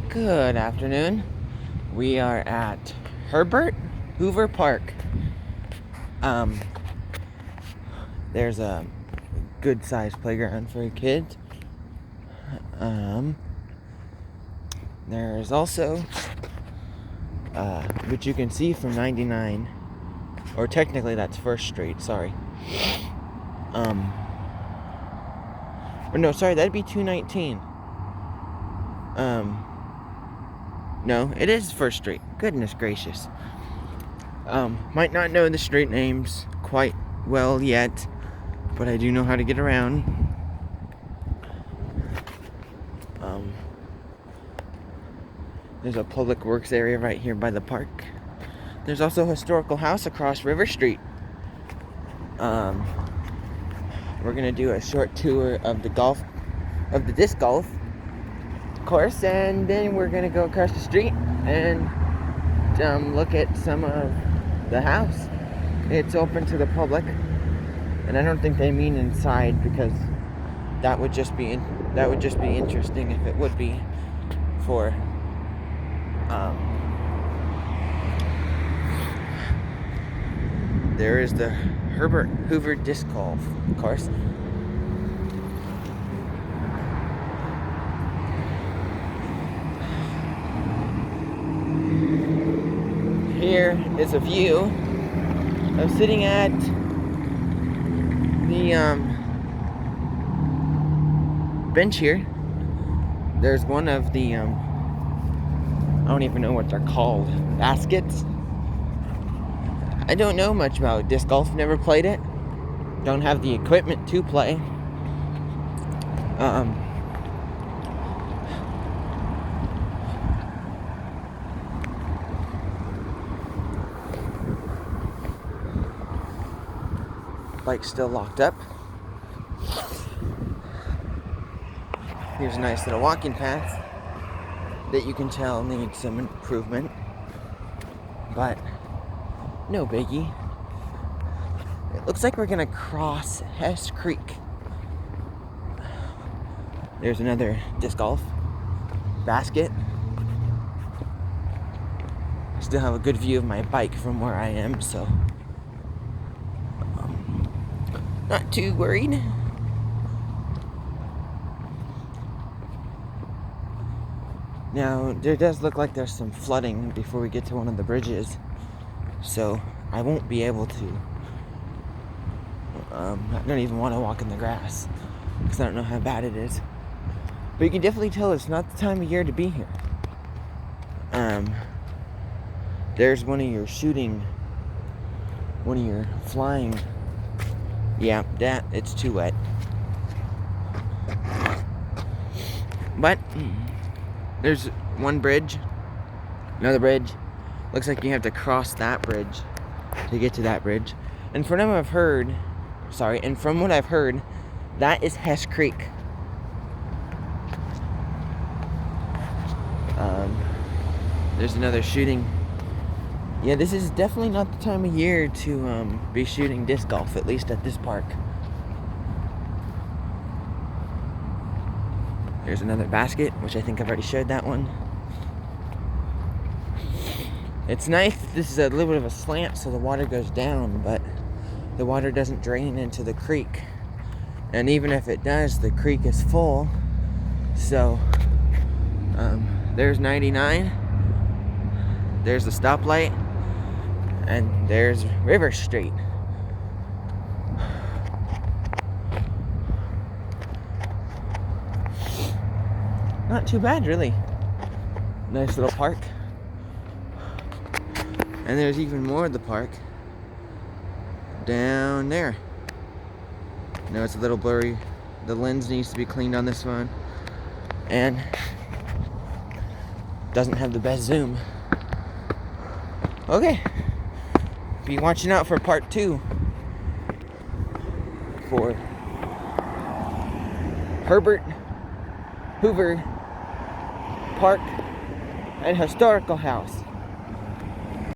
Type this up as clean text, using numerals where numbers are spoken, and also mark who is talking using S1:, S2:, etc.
S1: Good afternoon. We are at Herbert Hoover Park. There's a good sized playground for kids. There's also, which you can see from 99, or technically that's First Street, sorry. Or no, sorry, that'd be 219. No, it is First Street. Goodness gracious. Might not know the street names quite well yet, but I do know how to get around. There's a public works area right here by the park. There's also a historical house across River Street. We're gonna do a short tour of the disc golf course, and then we're gonna go across the street and look at some of the house. It's open to the public, and I don't think they mean inside, because that would just be interesting if it would be for there is the Herbert Hoover disc golf course. Here is a view of sitting at the bench here. There's one of the I don't even know what they're called, baskets. I don't know much about disc golf, never played it. Don't have the equipment to play. Bike's still locked up. Here's a nice little walking path that you can tell needs some improvement, but no biggie. It looks like we're gonna cross Hess Creek. There's another disc golf basket. I still have a good view of my bike from where I am, so not too worried. Now, there does look like there's some flooding before we get to one of the bridges, so I won't be able to. I don't even want to walk in the grass, because I don't know how bad it is. But you can definitely tell it's not the time of year to be here. There's one of your flying. Yeah, it's too wet. But there's one bridge, another bridge. Looks like you have to cross that bridge to get to that bridge. And from what I've heard, that is Hess Creek. There's another shooting. Yeah, this is definitely not the time of year to be shooting disc golf, at least at this park. There's another basket, which I think I've already showed that one. It's nice. This is a little bit of a slant, so the water goes down, but the water doesn't drain into the creek. And even if it does, the creek is full. So, there's 99. There's the stoplight. And there's River Street. Not too bad, really. Nice little park. And there's even more of the park down there. Now it's a little blurry. The lens needs to be cleaned on this one. And doesn't have the best zoom. Okay. Be watching out for part 2 for Herbert Hoover Park and Historical House.